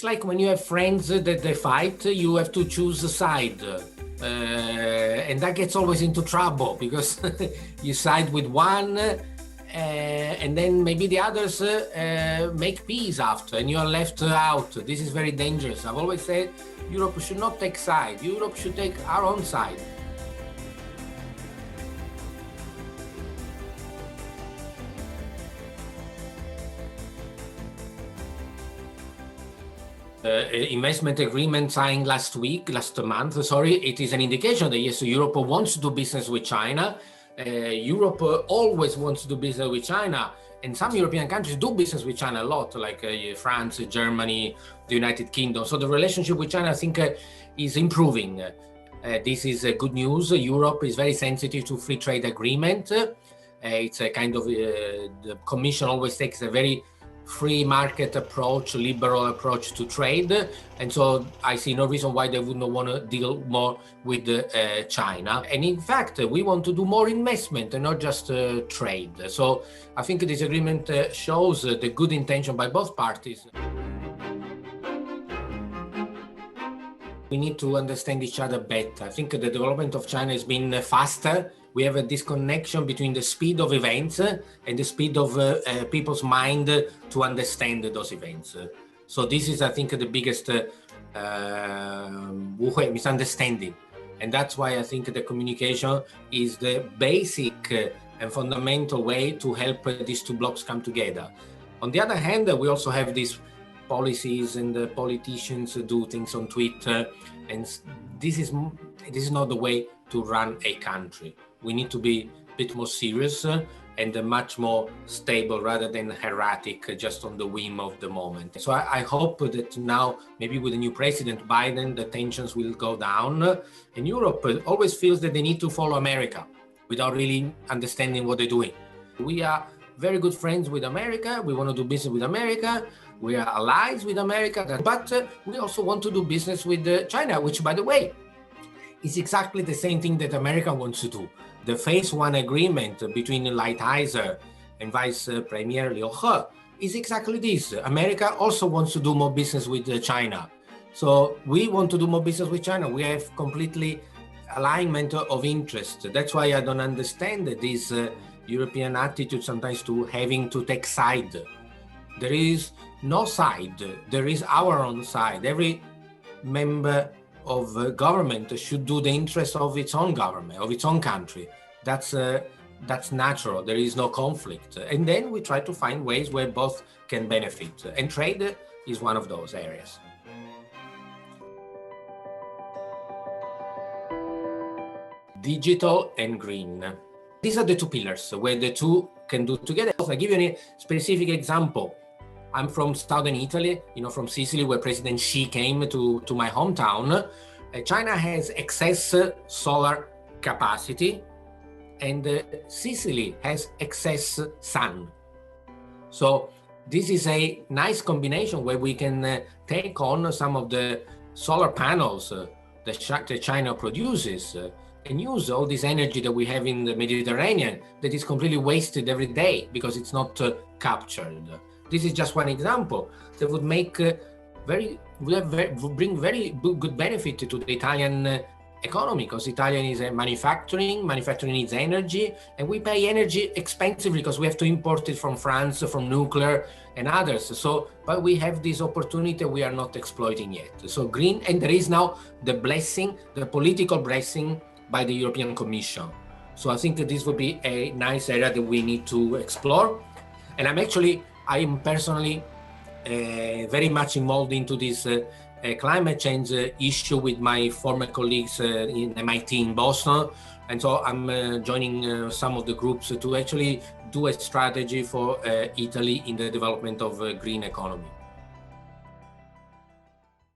It's like when you have friends that they fight, you have to choose a side. And that gets always into trouble because you side with one and then maybe the others make peace after and you are left out. This is very dangerous. I've always said Europe should not take side. Europe should take our own side. Investment agreement signed last month, it is an indication that yes, Europe wants to do business with China. Europe always wants to do business with China, and some European countries do business with China a lot, like France, Germany, the United Kingdom. So the relationship with China, I think, is improving. This is good news. Europe is very sensitive to free trade agreement. It's a kind of, the Commission always takes a very free market approach, liberal approach to trade. And so I see no reason why they would not want to deal more with China. And in fact, we want to do more investment and not just trade. So I think this agreement shows the good intention by both parties. We need to understand each other better. I think the development of China has been faster. We have a disconnection between the speed of events and the speed of people's mind to understand those events. So this is, I think, the biggest misunderstanding. And that's why I think the communication is the basic and fundamental way to help these two blocks come together. On the other hand, we also have these policies and the politicians do things on Twitter. And this is not the way to run a country. We need to be a bit more serious and much more stable rather than erratic, just on the whim of the moment. So I hope that now, maybe with the new president, Biden, the tensions will go down. And Europe always feels that they need to follow America without really understanding what they're doing. We are very good friends with America. We want to do business with America. We are allies with America. But we also want to do business with China, which, by the way, is exactly the same thing that America wants to do. The phase one agreement between Lighthizer and Vice Premier Liu He is exactly this. America also wants to do more business with China. So we want to do more business with China. We have completely alignment of interest. That's why I don't understand this European attitude sometimes to having to take side. There is no side. There is our own side. Every member of government should do the interest of its own government, of its own country. That's natural. There is no conflict. And then we try to find ways where both can benefit. And trade is one of those areas. Digital and green. These are the two pillars where the two can do together. I'll give you a specific example. I'm from southern Italy, from Sicily, where President Xi came to my hometown. China has excess solar capacity, and Sicily has excess sun. So this is a nice combination where we can take on some of the solar panels that China produces and use all this energy that we have in the Mediterranean that is completely wasted every day because it's not captured. This is just one example that would make bring very good benefit to the Italian economy, because Italian is manufacturing needs energy, and we pay energy expensively because we have to import it from France, from nuclear and others. So, but we have this opportunity we are not exploiting yet. So green, and there is now the political blessing by the European Commission. So I think that this would be a nice area that we need to explore. And I am personally very much involved into this climate change issue with my former colleagues in MIT in Boston. And so I'm joining some of the groups to actually do a strategy for Italy in the development of green economy.